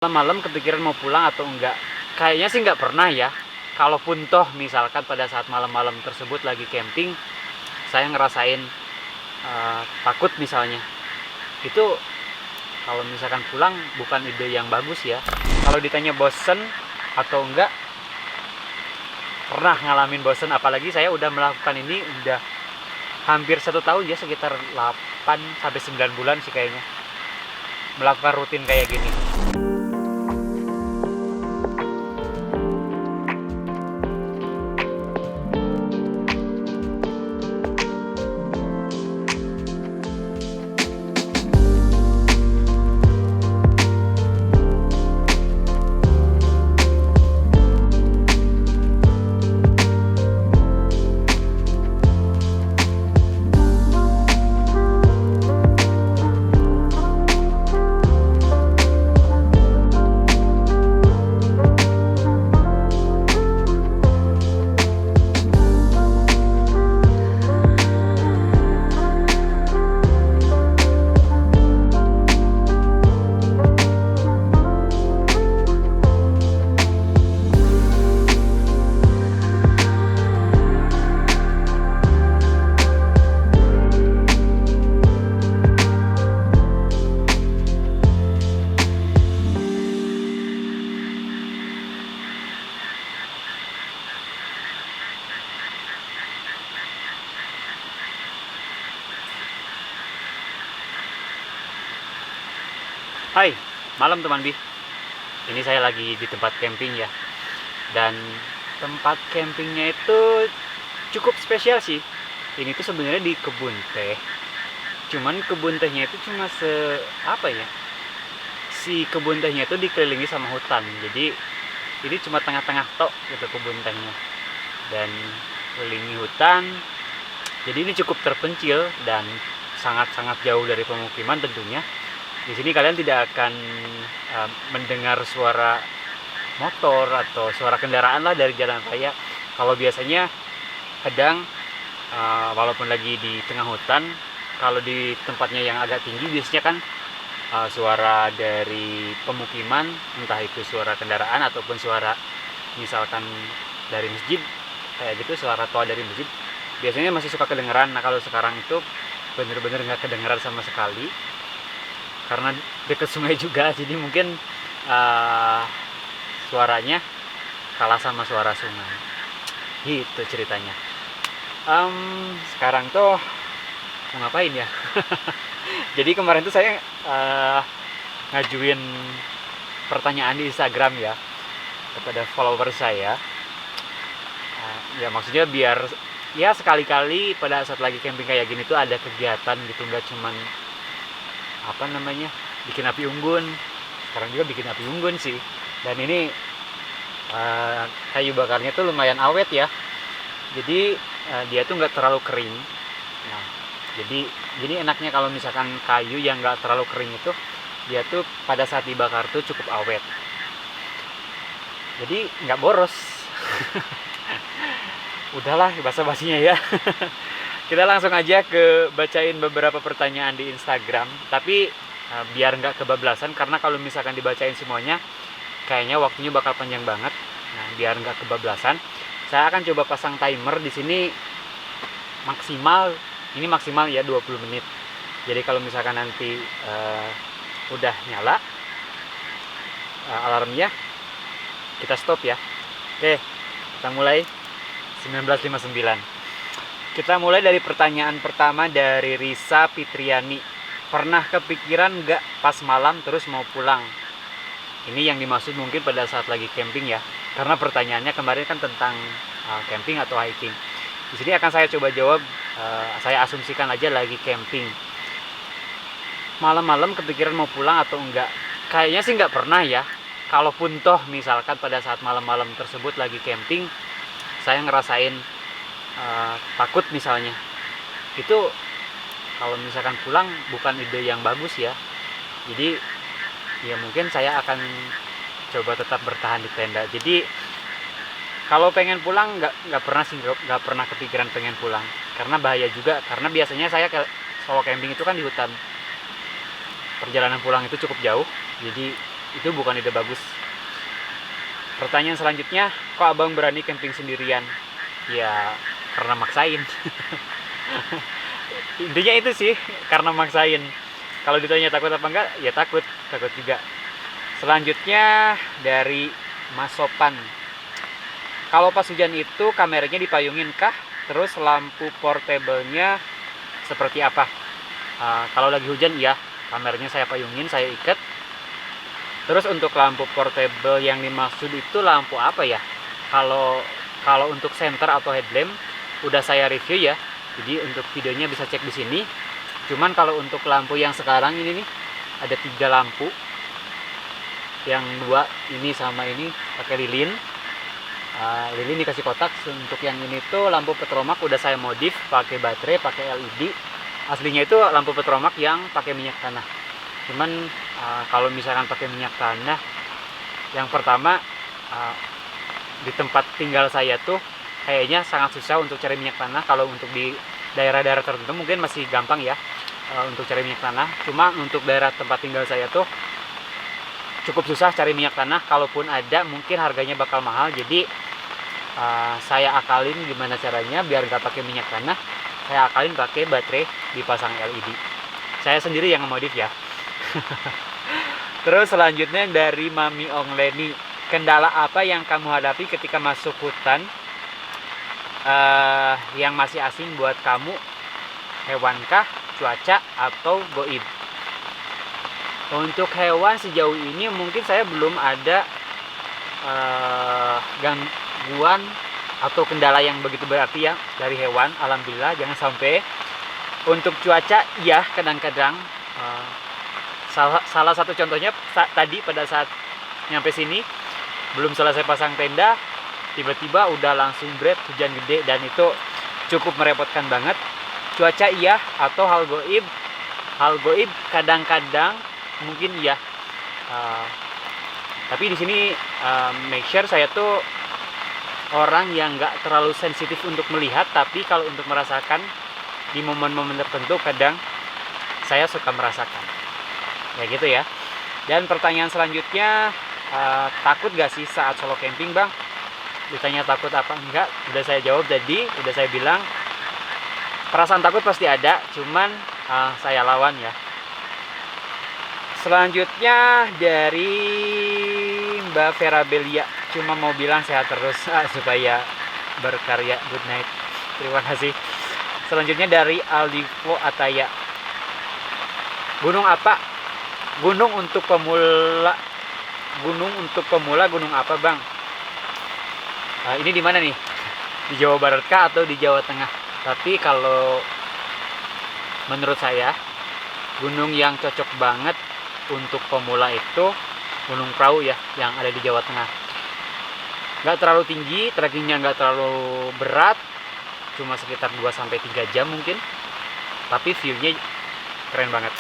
Malam-malam kepikiran mau pulang atau enggak? Kayaknya sih nggak pernah ya. Kalaupun toh misalkan pada saat malam-malam tersebut lagi camping, saya ngerasain takut misalnya. Itu kalau misalkan pulang bukan ide yang bagus ya. Kalau ditanya bosen atau enggak, pernah ngalamin bosen. Apalagi saya udah melakukan ini udah hampir 1 tahun ya, sekitar 8 sampai 9 bulan sih kayaknya. Melakukan rutin kayak gini. Hai, malam teman Bi. Ini saya lagi di tempat camping ya. Dan tempat campingnya itu cukup spesial sih. Ini tuh sebenarnya di kebun teh. Cuman kebun tehnya itu cuma apa ya? Si kebun tehnya itu dikelilingi sama hutan. Jadi ini cuma tengah-tengah tok gitu kebun tehnya. Dan kelilingi hutan. Jadi ini cukup terpencil dan sangat-sangat jauh dari pemukiman tentunya. Di sini kalian tidak akan mendengar suara motor atau suara kendaraan lah dari jalan raya. Kalau biasanya kadang walaupun lagi di tengah hutan, kalau di tempatnya yang agak tinggi biasanya kan suara dari pemukiman, entah itu suara kendaraan ataupun suara misalkan dari masjid kayak gitu, suara toa dari masjid biasanya masih suka kedengeran. Nah kalau sekarang itu bener-bener nggak kedengeran sama sekali karena dekat sungai juga, jadi mungkin suaranya kalah sama suara sungai gitu ceritanya. Sekarang tuh mau ngapain ya? Jadi kemarin tuh saya ngajuin pertanyaan di Instagram ya kepada follower saya. Ya maksudnya biar ya sekali-kali pada saat lagi camping kayak gini tuh ada kegiatan gitu, nggak cuman bikin api unggun. Sekarang juga bikin api unggun sih. Dan ini kayu bakarnya tuh lumayan awet ya. Jadi dia tuh nggak terlalu kering. Nah, jadi enaknya kalau misalkan kayu yang nggak terlalu kering itu, dia tuh pada saat dibakar tuh cukup awet. Jadi nggak boros. Udahlah basa-basinya ya. Kita langsung aja ke bacain beberapa pertanyaan di Instagram. Tapi biar nggak kebablasan, karena kalau misalkan dibacain semuanya kayaknya waktunya bakal panjang banget. Nah, biar nggak kebablasan, saya akan coba pasang timer di sini maksimal. Ini maksimal ya 20 menit. Jadi kalau misalkan nanti udah nyala alarmnya, kita stop ya. Oke, kita mulai 1959. Kita mulai dari pertanyaan pertama dari Risa Fitriani. Pernah kepikiran nggak pas malam terus mau pulang? Ini yang dimaksud mungkin pada saat lagi camping ya. Karena pertanyaannya kemarin kan tentang camping atau hiking. Di sini akan saya coba jawab, saya asumsikan aja lagi camping. Malam-malam kepikiran mau pulang atau enggak? Kayaknya sih nggak pernah ya. Kalaupun toh misalkan pada saat malam-malam tersebut lagi camping, saya ngerasain takut misalnya. Itu kalau misalkan pulang bukan ide yang bagus ya. Jadi ya mungkin saya akan coba tetap bertahan di tenda. Jadi kalau pengen pulang nggak pernah kepikiran pengen pulang, karena bahaya juga. Karena biasanya saya kalau camping itu kan di hutan, perjalanan pulang itu cukup jauh. Jadi itu bukan ide bagus. Pertanyaan selanjutnya, kok abang berani camping sendirian? Ya karena maksain. Intinya itu sih, karena maksain. Kalau ditanya takut apa enggak, ya takut juga. Selanjutnya dari Mas Sopan, kalau pas hujan itu kameranya dipayungin kah? Terus lampu portable-nya seperti apa? Kalau lagi hujan ya, kameranya saya payungin, saya ikat. Terus untuk lampu portable yang dimaksud itu lampu apa ya? Kalau untuk center atau headlamp udah saya review ya. Jadi untuk videonya bisa cek di sini. Cuman kalau untuk lampu yang sekarang ini nih, ada 3 lampu. Yang 2 ini sama ini pakai lilin. Lilin dikasih kotak. Untuk yang ini tuh lampu petromak udah saya modif pakai baterai, pakai LED. Aslinya itu lampu petromak yang pakai minyak tanah. Cuman kalau misalkan pakai minyak tanah, yang pertama di tempat tinggal saya tuh kayaknya sangat susah untuk cari minyak tanah. Kalau untuk di daerah-daerah tertentu mungkin masih gampang ya untuk cari minyak tanah. Cuma untuk daerah tempat tinggal saya tuh cukup susah cari minyak tanah. Kalaupun ada mungkin harganya bakal mahal. Jadi saya akalin gimana caranya biar nggak pakai minyak tanah. Saya akalin pakai baterai dipasang LED. Saya sendiri yang ngemodif ya. Terus selanjutnya dari Mami Ongleni, kendala apa yang kamu hadapi ketika masuk hutan yang masih asing buat kamu? Hewankah, cuaca, atau goib? Untuk hewan sejauh ini mungkin saya belum ada gangguan atau kendala yang begitu berarti ya dari hewan, alhamdulillah, jangan sampai. Untuk cuaca ya kadang-kadang salah satu contohnya tadi pada saat nyampe sini belum selesai pasang tenda, tiba-tiba udah langsung hujan gede, dan itu cukup merepotkan banget. Cuaca iya, atau hal goib kadang-kadang mungkin iya. Tapi di sini make sure saya tuh orang yang nggak terlalu sensitif untuk melihat, tapi kalau untuk merasakan di momen-momen tertentu kadang saya suka merasakan. Ya gitu ya. Dan pertanyaan selanjutnya, takut gak sih saat solo camping bang? Ditanya takut apa enggak, udah saya jawab tadi, udah saya bilang perasaan takut pasti ada, cuman saya lawan ya. Selanjutnya dari Mbak Vera Belia, cuma mau bilang sehat terus supaya berkarya. Good night, terima kasih. Selanjutnya dari Aldivo Ataya, gunung apa? Gunung untuk pemula, gunung apa bang? Ini di mana nih? Di Jawa Barat kah atau di Jawa Tengah? Tapi kalau menurut saya gunung yang cocok banget untuk pemula itu Gunung Prau ya, yang ada di Jawa Tengah. Nggak terlalu tinggi, trekkingnya nggak terlalu berat, cuma sekitar 2-3 jam mungkin, tapi view-nya keren banget.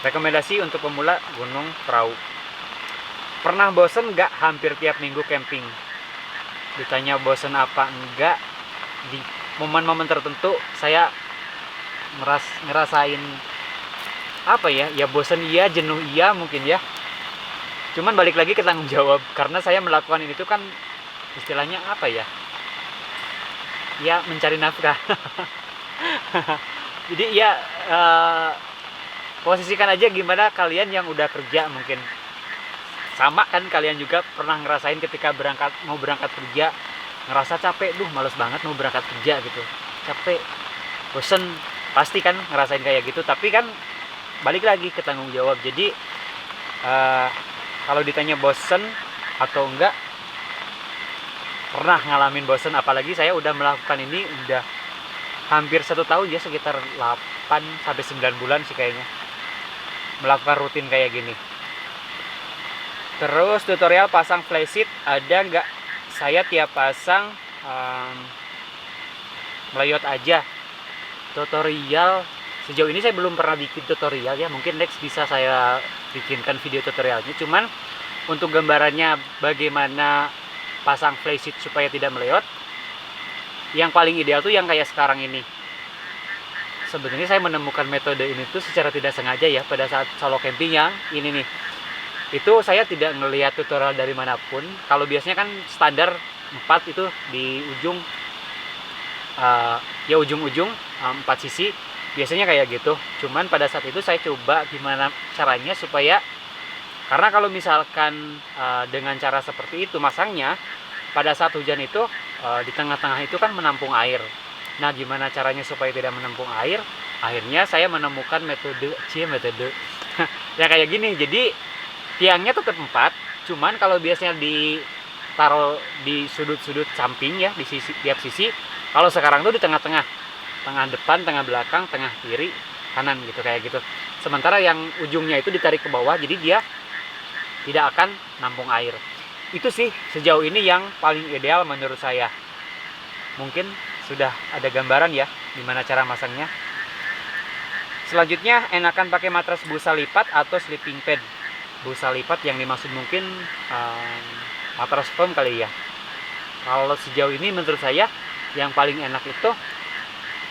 Rekomendasi untuk pemula Gunung Prau. Pernah bosen nggak hampir tiap minggu camping? Ditanya bosen apa enggak, di momen-momen tertentu saya ngerasain apa ya, ya bosen iya, jenuh iya mungkin ya. Cuman balik lagi ke tanggung jawab, karena saya melakukan ini tuh kan istilahnya apa ya, ya mencari nafkah. Jadi ya posisikan aja gimana kalian yang udah kerja, mungkin sama kan kalian juga pernah ngerasain ketika mau berangkat kerja, ngerasa capek, males banget mau berangkat kerja gitu, capek, bosen, pasti kan ngerasain kayak gitu. Tapi kan balik lagi ke tanggung jawab. Jadi kalau ditanya bosen atau enggak, pernah ngalamin bosen, apalagi saya udah melakukan ini udah hampir 1 tahun ya, sekitar 8-9 bulan sih kayaknya melakukan rutin kayak gini. Terus tutorial pasang flysheet ada nggak? Saya tiap pasang melayot aja. Tutorial sejauh ini saya belum pernah bikin tutorial ya, mungkin next bisa saya bikinkan video tutorialnya. Cuman untuk gambarannya bagaimana pasang flysheet supaya tidak melewat, yang paling ideal tuh yang kayak sekarang ini. Sebenarnya saya menemukan metode ini tuh secara tidak sengaja ya pada saat solo camping yang ini nih. Itu saya tidak ngelihat tutorial dari manapun. Kalau biasanya kan standar 4 itu di ujung, ya ujung-ujung 4 sisi biasanya kayak gitu. Cuman pada saat itu saya coba gimana caranya supaya, karena kalau misalkan dengan cara seperti itu masangnya, pada saat hujan itu di tengah-tengah itu kan menampung air. Nah, gimana caranya supaya tidak menampung air? Akhirnya saya menemukan metode ya kayak gini. Jadi tiangnya tetap 4, cuman kalau biasanya ditaruh di sudut-sudut samping ya, di sisi, tiap sisi. Kalau sekarang tuh di tengah-tengah, tengah depan, tengah belakang, tengah kiri, kanan gitu, kayak gitu. Sementara yang ujungnya itu ditarik ke bawah, jadi dia tidak akan nampung air. Itu sih sejauh ini yang paling ideal menurut saya. Mungkin sudah ada gambaran ya gimana cara masangnya. Selanjutnya, enakan pakai matras busa lipat atau sleeping pad. Busa lipat yang dimaksud mungkin matras foam kali ya. Kalau sejauh ini menurut saya yang paling enak itu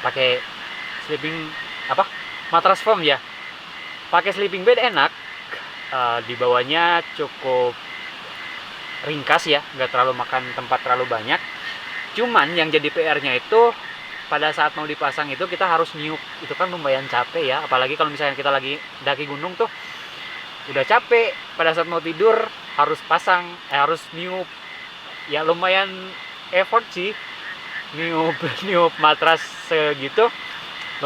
pakai matras foam ya. Pakai sleeping bed enak, di bawahnya cukup ringkas ya, nggak terlalu makan tempat terlalu banyak. Cuman yang jadi PR-nya itu pada saat mau dipasang itu kita harus niup. Itu kan lumayan capek ya, apalagi kalau misalnya kita lagi daki gunung tuh udah capek, pada saat mau tidur harus pasang, harus niup. Ya lumayan effort sih niup matras segitu,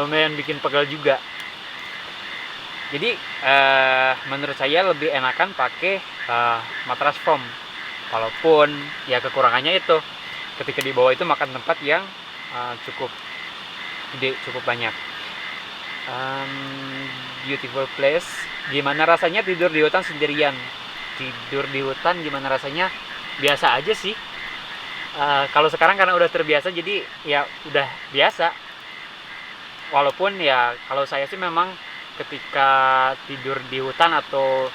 lumayan bikin pegel juga. Jadi menurut saya lebih enakan pakai matras foam. Walaupun ya kekurangannya itu ketika di bawah itu makan tempat yang cukup gede, cukup banyak. Beautiful place. Gimana rasanya tidur di hutan sendirian? Tidur di hutan gimana rasanya? Biasa aja sih. Kalau sekarang karena udah terbiasa, jadi ya udah biasa. Walaupun ya kalau saya sih memang ketika tidur di hutan atau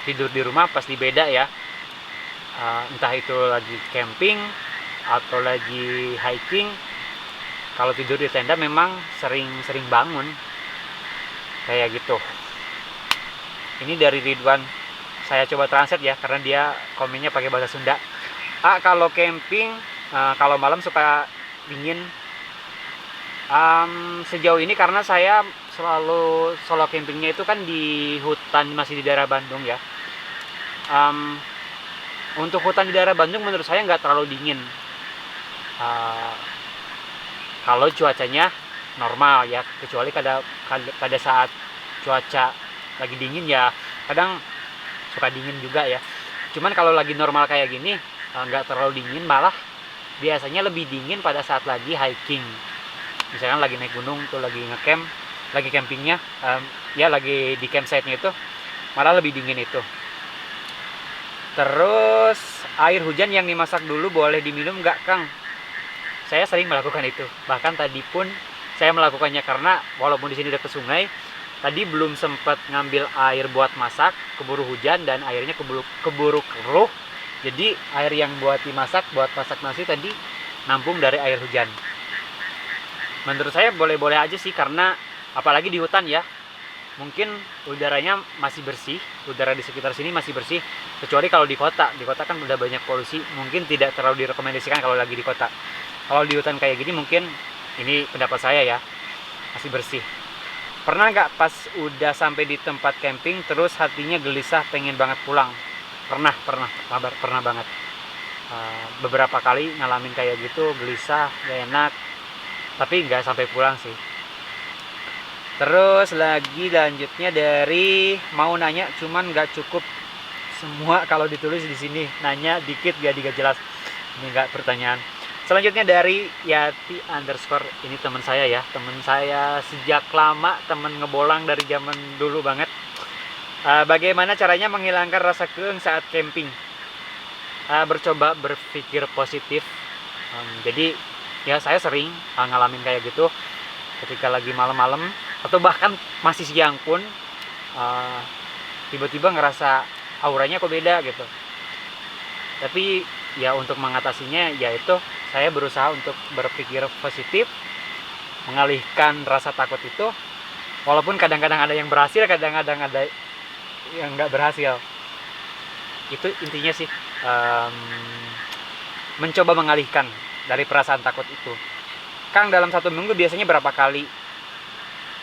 tidur di rumah pasti beda ya. Entah itu lagi camping atau lagi hiking. Kalau tidur di tenda memang sering bangun kayak gitu. Ini dari Ridwan, saya coba translate ya karena dia komennya pakai bahasa Sunda. Kalau camping, kalau malam suka dingin. Sejauh ini karena saya selalu solo campingnya itu kan di hutan, masih di daerah Bandung ya. Untuk hutan di daerah Bandung menurut saya nggak terlalu dingin. Kalau cuacanya normal ya, kecuali pada saat cuaca lagi dingin ya kadang suka dingin juga ya. Cuman kalau lagi normal kayak gini nggak terlalu dingin, malah biasanya lebih dingin pada saat lagi hiking. Misalkan lagi naik gunung tuh, lagi ngecamp, lagi campingnya, ya lagi di campsite-nya itu malah lebih dingin itu. Terus air hujan yang dimasak dulu boleh diminum nggak, Kang? Saya sering melakukan itu. Bahkan tadi pun saya melakukannya karena walaupun di sini dekat sungai, tadi belum sempat ngambil air buat masak, keburu hujan dan airnya keburu keruh. Jadi air yang buat dimasak, buat masak nasi tadi nampung dari air hujan. Menurut saya boleh-boleh aja sih, karena apalagi di hutan ya, mungkin udaranya masih bersih, udara di sekitar sini masih bersih. Kecuali kalau di kota kan udah banyak polusi, mungkin tidak terlalu direkomendasikan kalau lagi di kota. Kalau di hutan kayak gini mungkin, ini pendapat saya ya, masih bersih. Pernah nggak pas udah sampai di tempat camping terus hatinya gelisah pengen banget pulang? Pernah banget. Beberapa kali ngalamin kayak gitu, gelisah, gak enak, tapi nggak sampai pulang sih. Terus lagi lanjutnya dari mau nanya cuman nggak cukup semua kalau ditulis di sini, nanya dikit gak jelas. Ini nggak pertanyaan. Selanjutnya dari Yati _ ini teman saya ya, teman saya sejak lama, teman ngebolang dari zaman dulu banget. Bagaimana caranya menghilangkan rasa keeng saat camping? Bercoba berpikir positif. Jadi ya saya sering ngalamin kayak gitu ketika lagi malam-malam atau bahkan masih siang pun, tiba-tiba ngerasa auranya kok beda gitu. Tapi ya untuk mengatasinya yaitu saya berusaha untuk berpikir positif, mengalihkan rasa takut itu. Walaupun kadang-kadang ada yang berhasil, kadang-kadang ada yang nggak berhasil. Itu intinya sih, mencoba mengalihkan dari perasaan takut itu. Kang, dalam satu minggu biasanya berapa kali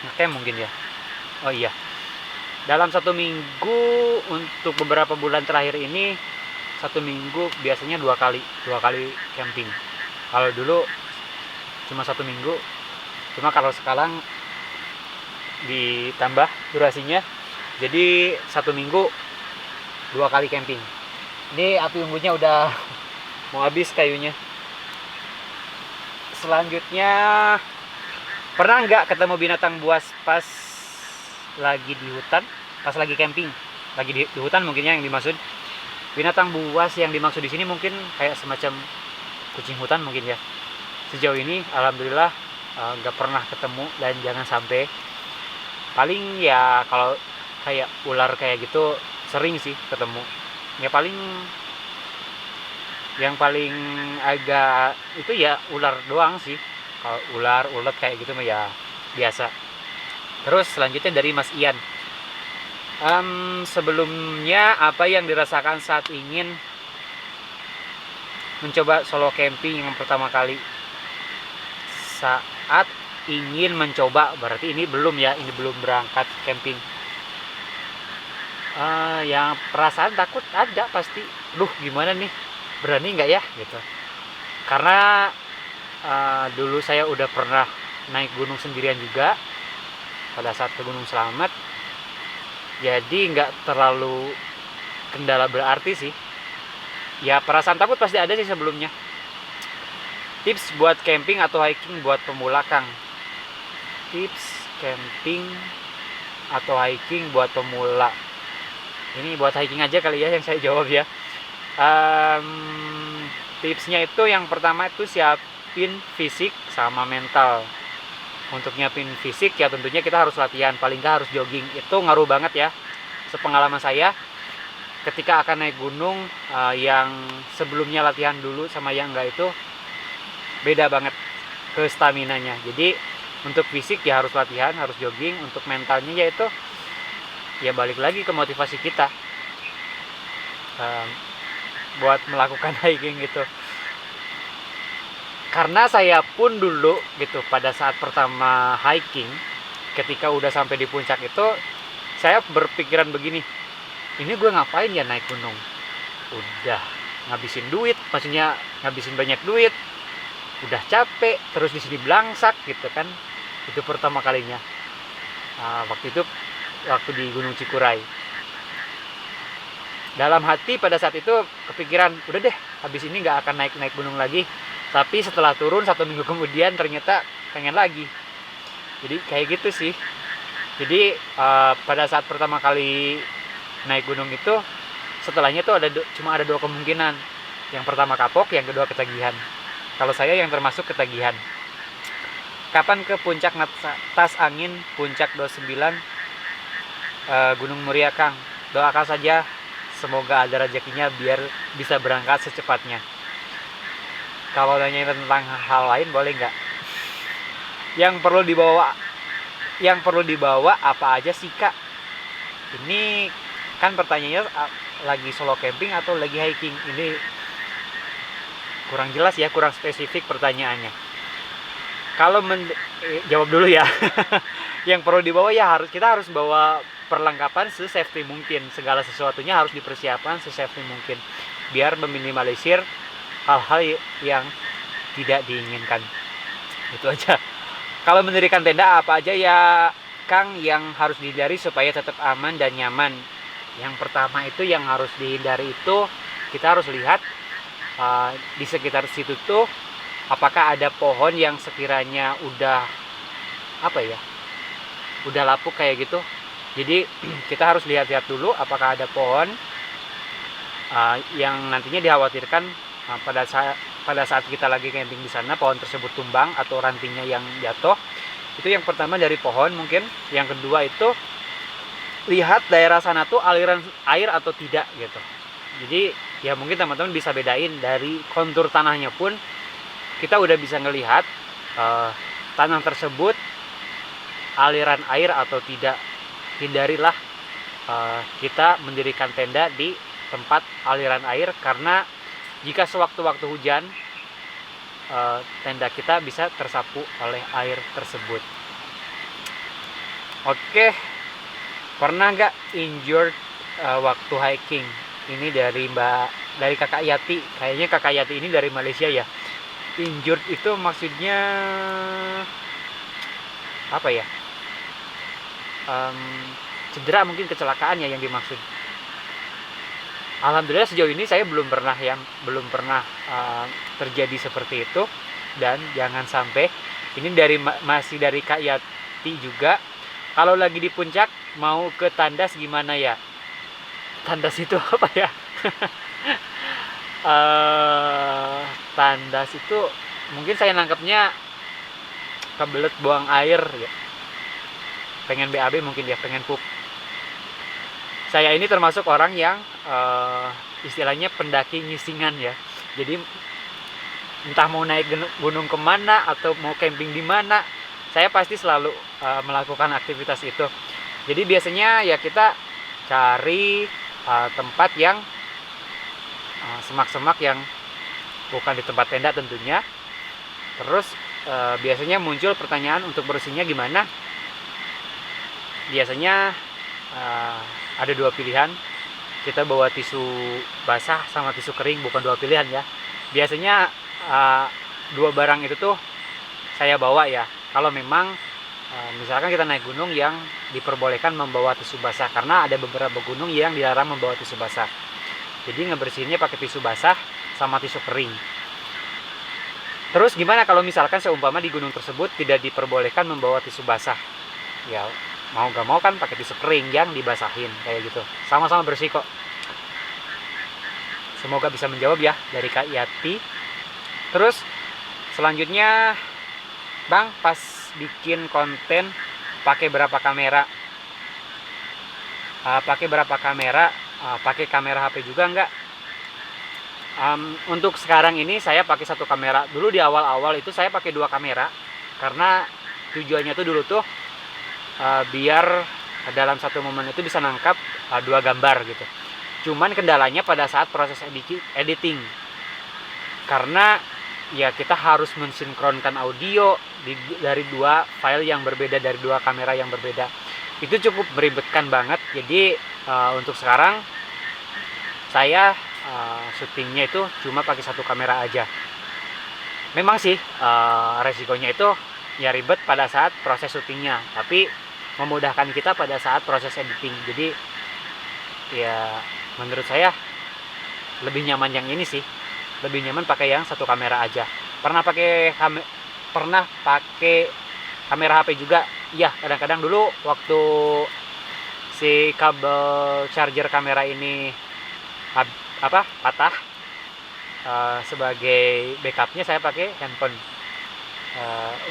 ngecamp mungkin ya? Oh iya, dalam satu minggu untuk beberapa bulan terakhir ini, satu minggu biasanya dua kali camping. Kalau dulu cuma satu minggu, cuma kalau sekarang ditambah durasinya, jadi satu minggu dua kali camping. Ini api unggunnya udah mau habis kayunya. Selanjutnya, pernah nggak ketemu binatang buas pas lagi di hutan, pas lagi camping, lagi di hutan mungkinnya yang dimaksud. Binatang buas yang dimaksud di sini mungkin kayak semacam kucing hutan mungkin ya. Sejauh ini alhamdulillah nggak pernah ketemu dan jangan sampai. Paling ya kalau kayak ular kayak gitu sering sih ketemu. Ya paling yang paling agak itu ya ular doang sih. Kalau ular, ulet kayak gitu mah ya biasa. Terus selanjutnya dari Mas Ian. Sebelumnya apa yang dirasakan saat ingin mencoba solo camping yang pertama kali? Saat ingin mencoba, berarti ini belum ya, ini belum berangkat camping. Yang perasaan takut ada pasti. Duh, gimana nih, berani nggak ya gitu. Karena dulu saya udah pernah naik gunung sendirian juga pada saat ke Gunung Slamet, jadi nggak terlalu kendala berarti sih. Ya perasaan takut pasti ada sih sebelumnya. Tips buat camping atau hiking buat pemula, Kang. Tips camping atau hiking buat pemula. Ini buat hiking aja kali ya yang saya jawab ya. Tipsnya itu yang pertama itu siapin fisik sama mental. Untuk nyiapin fisik ya tentunya kita harus latihan, paling nggak harus jogging. Itu ngaruh banget ya. Sepengalaman saya ketika akan naik gunung, yang sebelumnya latihan dulu sama yang enggak itu beda banget ke staminanya. Jadi untuk fisik ya harus latihan, harus jogging. Untuk mentalnya yaitu ya balik lagi ke motivasi kita buat melakukan hiking gitu. Karena saya pun dulu gitu pada saat pertama hiking, ketika udah sampai di puncak itu saya berpikiran begini, ini gue ngapain ya naik gunung? Udah ngabisin duit, maksudnya ngabisin banyak duit, udah capek, terus di sini belangsak gitu kan. Itu pertama kalinya. Waktu di Gunung Cikuray. Dalam hati pada saat itu kepikiran, udah deh, habis ini nggak akan naik gunung lagi. Tapi setelah turun 1 minggu kemudian ternyata pengen lagi. Jadi kayak gitu sih. Jadi pada saat pertama kali naik gunung itu, setelahnya tuh cuma ada 2 kemungkinan. Yang pertama kapok, yang kedua ketagihan. Kalau saya yang termasuk ketagihan. Kapan ke puncak Tas Angin, Puncak 29, Gunung Muria, Kang? Doakan saja semoga ada rezekinya biar bisa berangkat secepatnya. Kalau nanya tentang hal lain boleh nggak? Yang perlu dibawa apa aja sih, Kak? Ini kan pertanyaannya lagi solo camping atau lagi hiking. Ini kurang jelas ya, kurang spesifik pertanyaannya. Kalau jawab dulu ya. Yang perlu dibawa ya kita harus bawa perlengkapan se-safety mungkin. Segala sesuatunya harus dipersiapkan se-safety mungkin biar meminimalisir hal-hal yang tidak diinginkan. Itu aja. Kalau mendirikan tenda apa aja ya, Kang, yang harus dihindari supaya tetap aman dan nyaman? Yang pertama itu yang harus dihindari itu kita harus lihat di sekitar situ tuh apakah ada pohon yang sekiranya udah udah lapuk kayak gitu. Jadi kita harus lihat-lihat dulu apakah ada pohon yang nantinya dikhawatirkan pada saat kita lagi camping di sana pohon tersebut tumbang atau rantingnya yang jatuh. Itu yang pertama dari pohon mungkin. Yang kedua itu lihat daerah sana tuh aliran air atau tidak gitu. Jadi ya mungkin teman-teman bisa bedain dari kontur tanahnya pun kita udah bisa ngelihat tanah tersebut aliran air atau tidak. Hindarilah kita mendirikan tenda di tempat aliran air, karena jika sewaktu-waktu hujan tenda kita bisa tersapu oleh air tersebut. Oke, pernah nggak injured waktu hiking? Ini dari kakak Yati. Kayaknya kakak Yati ini dari Malaysia ya. Injured itu maksudnya apa ya? Cedera, mungkin kecelakaan ya yang dimaksud. Alhamdulillah sejauh ini saya belum pernah terjadi seperti itu, dan jangan sampai. Ini masih dari Kak Yati juga. Kalau lagi di puncak mau ke tandas gimana ya? Tandas itu apa ya? Tandas itu mungkin saya nangkepnya kebelet buang air ya. Pengen BAB mungkin ya, pengen pup. Saya ini termasuk orang yang istilahnya pendaki nyisingan ya. Jadi entah mau naik gunung kemana atau mau camping di mana, saya pasti selalu melakukan aktivitas itu. Jadi biasanya ya kita cari tempat yang semak-semak yang bukan di tempat tenda tentunya. Terus biasanya muncul pertanyaan untuk bersihnya gimana. Biasanya ada dua pilihan. Kita bawa tisu basah sama tisu kering, bukan dua pilihan ya. Biasanya dua barang itu tuh saya bawa ya. Kalau memang misalkan kita naik gunung yang diperbolehkan membawa tisu basah, karena ada beberapa gunung yang dilarang membawa tisu basah. Jadi ngebersihinnya pakai tisu basah sama tisu kering. Terus gimana kalau misalkan seumpama di gunung tersebut tidak diperbolehkan membawa tisu basah? Ya mau gak mau kan pakai tisu kering yang dibasahin kayak gitu. Sama-sama bersih kok. Semoga bisa menjawab ya dari Kak Yati. Terus selanjutnya, Bang, pas bikin konten pakai berapa kamera? Pakai kamera HP juga enggak? Untuk sekarang ini saya pakai satu kamera. Dulu di awal-awal itu saya pakai dua kamera, karena tujuannya tuh dulu tuh biar dalam satu momen itu bisa nangkap dua gambar gitu. Cuman kendalanya pada saat proses editing, karena ya kita harus mensinkronkan audio dari dua file yang berbeda, dari dua kamera yang berbeda. Itu cukup meribetkan banget. Jadi untuk sekarang saya syutingnya itu cuma pakai satu kamera aja. Memang sih resikonya itu ya ribet pada saat proses syutingnya, tapi memudahkan kita pada saat proses editing. Jadi ya menurut saya lebih nyaman yang ini sih, lebih nyaman pakai yang satu kamera aja. Pernah pakai kamera HP juga ya, kadang-kadang dulu waktu si kabel charger kamera ini patah, sebagai backupnya saya pakai handphone.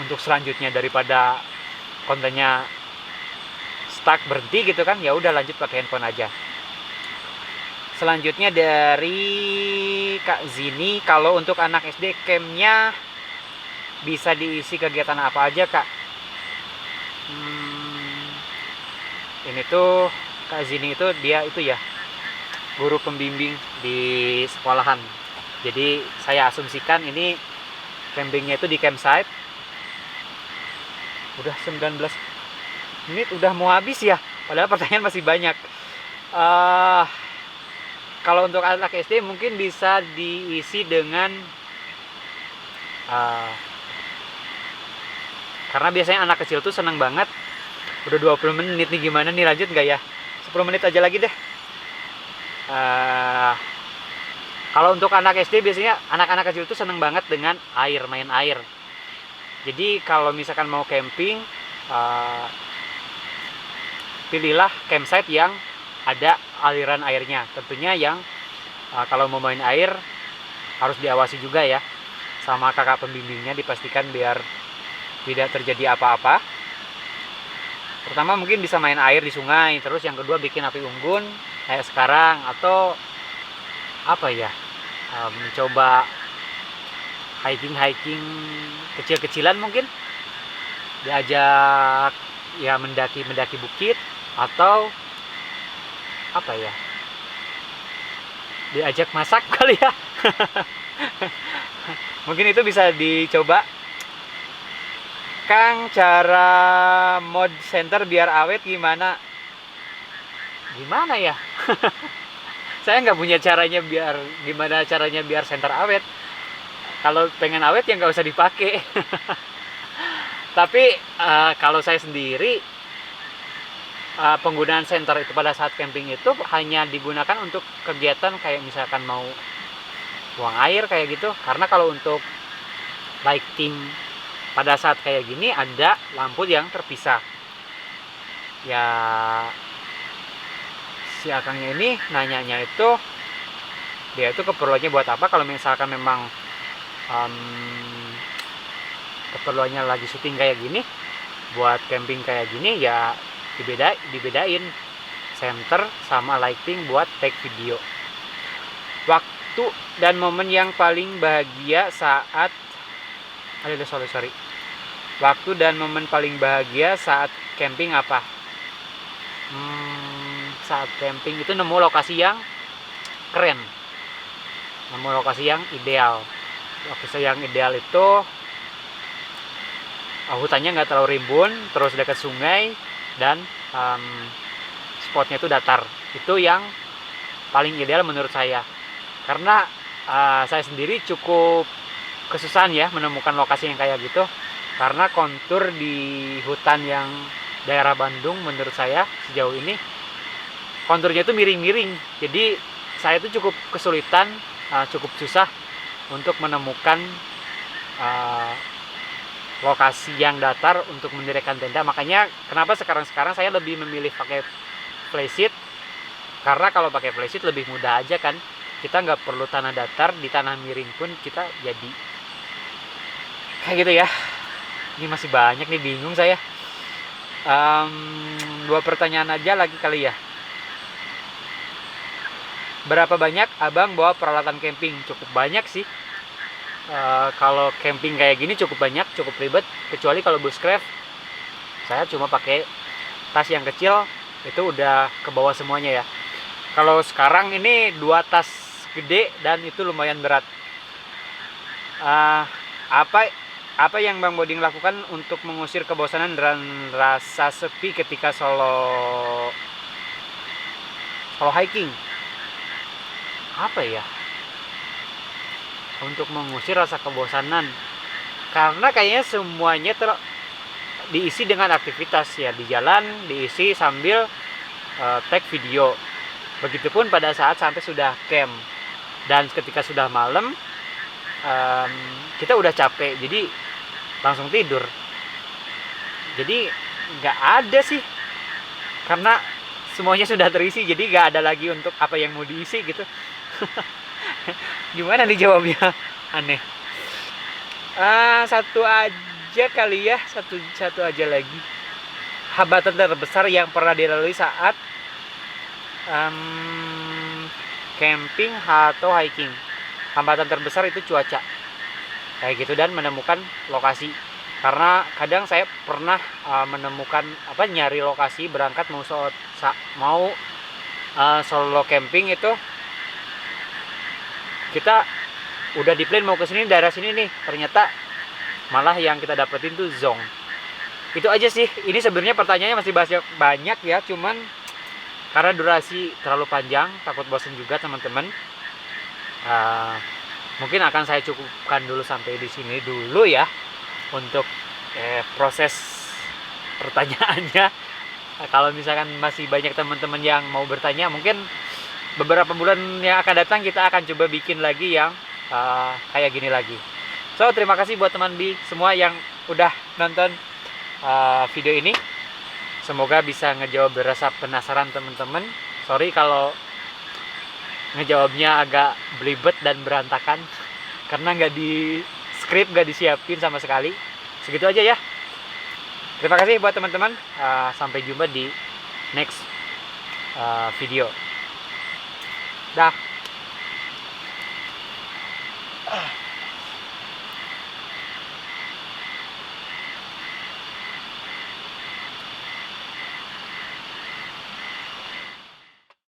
Untuk selanjutnya daripada kontennya stuck berhenti gitu kan, ya udah lanjut pakai handphone aja. Selanjutnya dari Kak Zini, kalau untuk anak SD campnya bisa diisi kegiatan apa aja Kak? Ini tuh Kak Zini itu dia itu ya guru pembimbing di sekolahan. Jadi saya asumsikan ini campingnya itu di campsite. Udah 19 menit udah mau habis ya, padahal pertanyaan masih banyak. Kalau untuk anak SD mungkin bisa diisi dengan karena biasanya anak kecil tuh senang banget. Udah 20 menit nih, gimana nih, lanjut nggak ya? 10 menit aja lagi deh. Kalau untuk anak SD biasanya anak-anak kecil tuh senang banget dengan air, main air. Jadi kalau misalkan mau camping, pilihlah campsite yang ada aliran airnya. Tentunya yang kalau mau main air harus diawasi juga ya sama kakak pembimbingnya, dipastikan biar tidak terjadi apa-apa. Pertama mungkin bisa main air di sungai, terus yang kedua bikin api unggun kayak sekarang, atau apa ya, mencoba hiking kecil-kecilan, mungkin diajak ya mendaki bukit, atau apa ya, diajak masak kali ya. Mungkin itu bisa dicoba. Kang, cara mod center biar awet gimana? Gimana ya? Saya nggak punya caranya gimana caranya biar center awet. Kalau pengen awet ya nggak usah dipakai. Tapi kalau saya sendiri, penggunaan center itu pada saat camping itu hanya digunakan untuk kegiatan kayak misalkan mau buang air kayak gitu. Karena kalau untuk lighting pada saat kayak gini ada lampu yang terpisah. Ya si akangnya ini nanyanya itu, dia itu keperluannya buat apa kalau misalkan memang keperluannya lagi syuting kayak gini, buat camping kayak gini, ya dibedain center sama lighting buat take video. Waktu dan momen yang paling bahagia saat waktu dan momen paling bahagia saat camping apa? Saat camping itu nemu lokasi yang keren, nemu lokasi yang ideal. Lokasi yang ideal itu hutannya nggak terlalu rimbun, terus dekat sungai, dan spotnya itu datar. Itu yang paling ideal menurut saya, karena saya sendiri cukup kesusahan ya menemukan lokasi yang kayak gitu, karena kontur di hutan yang daerah Bandung menurut saya sejauh ini konturnya itu miring-miring. Jadi saya itu cukup kesulitan, cukup susah untuk menemukan lokasi yang datar untuk mendirikan tenda. Makanya kenapa sekarang saya lebih memilih pakai flysheet, karena kalau pakai flysheet lebih mudah aja kan, kita nggak perlu tanah datar, di tanah miring pun kita jadi kayak gitu ya. Ini masih banyak nih, bingung saya. 2 pertanyaan aja lagi kali ya. Berapa banyak abang bawa peralatan camping? Cukup banyak sih. Kalau camping kayak gini cukup banyak, cukup ribet. Kecuali kalau bushcraft, saya cuma pakai tas yang kecil, itu udah ke bawah semuanya ya. Kalau sekarang ini 2 tas gede dan itu lumayan berat. Apa yang Bang Boding lakukan untuk mengusir kebosanan dan rasa sepi ketika solo hiking? Apa ya? Untuk mengusir rasa kebosanan, karena kayaknya semuanya diisi dengan aktivitas ya, di jalan diisi sambil take video. Begitupun pada saat sampai sudah camp, dan ketika sudah malam kita udah capek, jadi langsung tidur. Jadi nggak ada sih, karena semuanya sudah terisi, jadi nggak ada lagi untuk apa yang mau diisi gitu. Gimana nih jawabnya? Aneh. Satu aja kali ya, satu aja lagi. Hambatan terbesar yang pernah dilalui saat camping atau hiking. Hambatan terbesar itu cuaca, kayak gitu, dan menemukan lokasi. Karena kadang saya pernah menemukan nyari lokasi berangkat mau solo camping itu, kita udah di plan mau ke sini, daerah sini nih, ternyata malah yang kita dapetin tuh zong. Itu aja sih. Ini sebenarnya pertanyaannya masih banyak ya, cuman karena durasi terlalu panjang, takut bosan juga teman-teman. Mungkin akan saya cukupkan dulu sampai di sini dulu ya untuk proses pertanyaannya. Kalau misalkan masih banyak teman-teman yang mau bertanya, mungkin beberapa bulan yang akan datang kita akan coba bikin lagi yang kayak gini lagi. So, terima kasih buat teman B semua yang udah nonton video ini. Semoga bisa ngejawab rasa penasaran teman-teman. Sorry kalau ngejawabnya agak belibet dan berantakan, karena nggak di script, nggak disiapin sama sekali. Segitu aja ya. Terima kasih buat teman-teman. Sampai jumpa di next video. Dah.